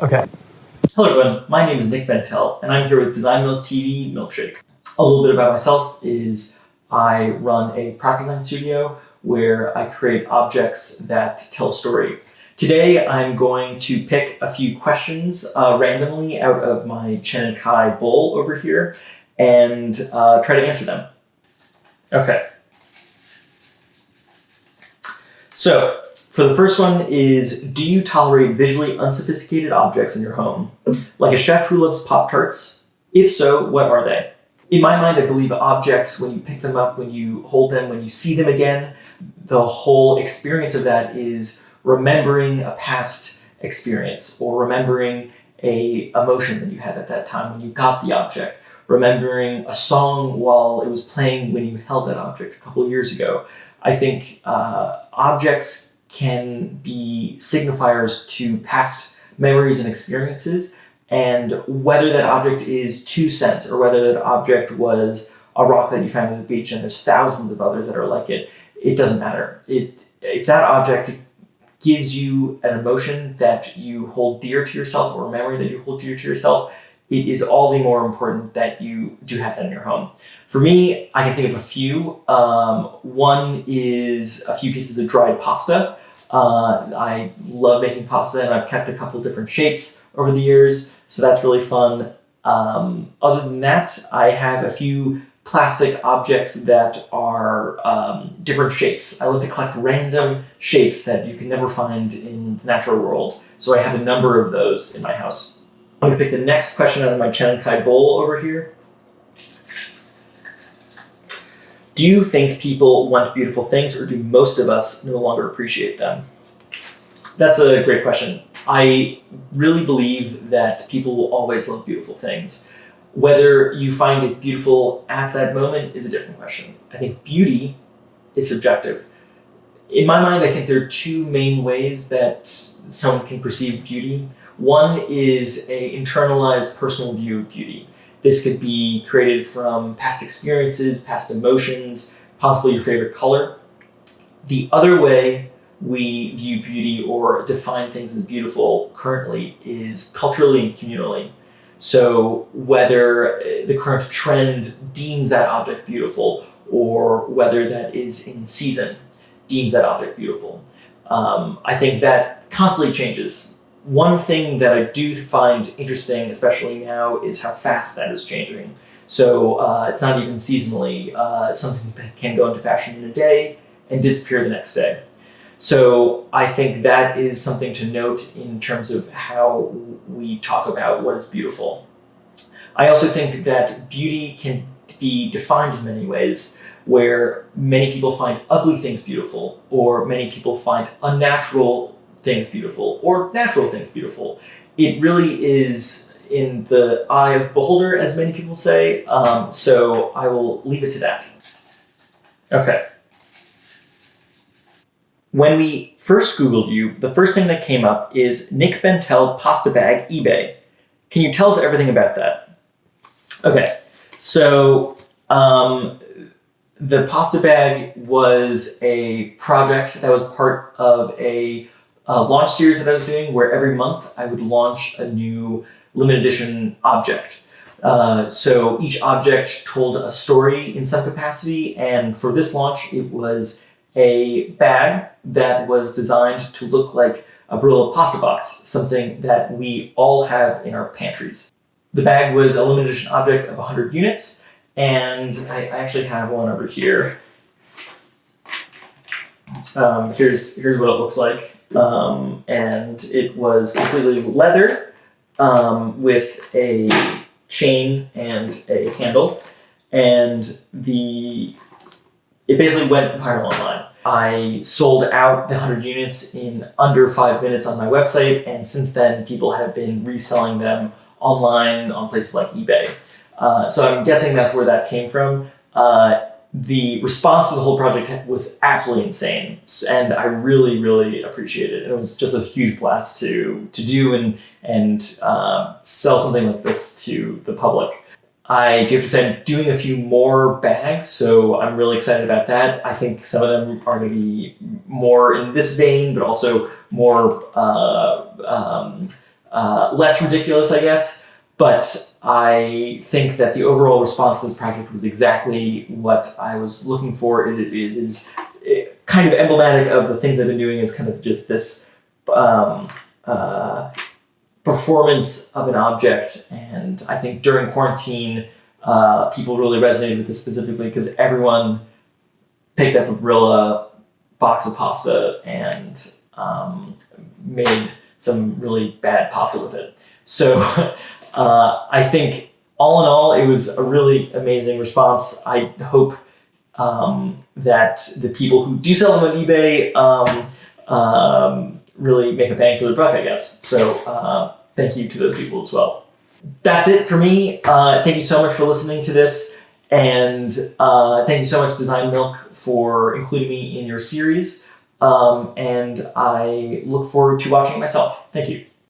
Okay. Hello everyone, my name is Nik Bentel, and I'm here with DMTV Milkshake. A little bit about myself is I run a product design studio where I create objects that tell a story. Today I'm going to pick a few questions randomly out of my Chen and Kai bowl over here and try to answer them. Okay. So, for the first one is, do you tolerate visually unsophisticated objects in your home? Like a chef who loves Pop-Tarts? If so, what are they? In my mind, I believe objects, when you pick them up, when you hold them, when you see them again, the whole experience of that is remembering a past experience or remembering a emotion that you had at that time when you got the object, remembering a song while it was playing when you held that object a couple of years ago. I think objects can be signifiers to past memories and experiences, and whether that object is 2 cents or whether that object was a rock that you found at the beach and there's thousands of others that are like it, it doesn't matter. If that object gives you an emotion that you hold dear to yourself or a memory that you hold dear to yourself, it is all the more important that you do have that in your home. For me, I can think of a few. One is a few pieces of dried pasta. I love making pasta, and I've kept a couple different shapes over the years, so that's really fun. Other than that, I have a few plastic objects that are different shapes. I love to collect random shapes that you can never find in the natural world, so I have a number of those in my house. I'm going to pick the next question out of my Chen Kai bowl over here. Do you think people want beautiful things, or do most of us no longer appreciate them? That's a great question. I really believe that people will always love beautiful things. Whether you find it beautiful at that moment is a different question. I think beauty is subjective. In my mind, I think there are two main ways that someone can perceive beauty. One is an internalized personal view of beauty. This could be created from past experiences, past emotions, possibly your favorite color. The other way we view beauty or define things as beautiful currently is culturally and communally. So whether the current trend deems that object beautiful or whether that is in season deems that object beautiful. I think that constantly changes. One thing that I do find interesting, especially now, is how fast that is changing. So it's not even seasonally something that can go into fashion in a day and disappear the next day. So I think that is something to note in terms of how we talk about what is beautiful. I also think that beauty can be defined in many ways, where many people find ugly things beautiful, or many people find unnatural things beautiful, or natural things beautiful. It really is in the eye of the beholder, as many people say, so I will leave it to that. Okay. When we first Googled you, the first thing that came up is Nik Bentel pasta bag eBay. Can you tell us everything about that? Okay, so the pasta bag was a project that was part of a launch series that I was doing, where every month I would launch a new limited edition object. So each object told a story in some capacity, and for this launch it was a bag that was designed to look like a Barilla pasta box, something that we all have in our pantries. The bag was a limited edition object of 100 units, and I actually have one over here. Here's what it looks like. And it was completely leather with a chain and a handle, and it basically went viral online. I sold out the 100 units in under 5 minutes on my website, and since then people have been reselling them online on places like eBay. So I'm guessing that's where that came from. The response to the whole project was absolutely insane, and I really, really appreciate it. It was just a huge blast to do and sell something like this to the public. I do have to say I'm doing a few more bags, so I'm really excited about that. I think some of them are going to be more in this vein, but also more less ridiculous, I guess. But I think that the overall response to this project was exactly what I was looking for. It is kind of emblematic of the things I've been doing, is kind of just this performance of an object. And I think during quarantine, people really resonated with this specifically because everyone picked up a Barilla box of pasta and made some really bad pasta with it. So I think all in all, it was a really amazing response. I hope that the people who do sell them on eBay really make a bang for their buck, I guess. So thank you to those people as well. That's it for me. Thank you so much for listening to this. And thank you so much, Design Milk, for including me in your series. And I look forward to watching it myself. Thank you.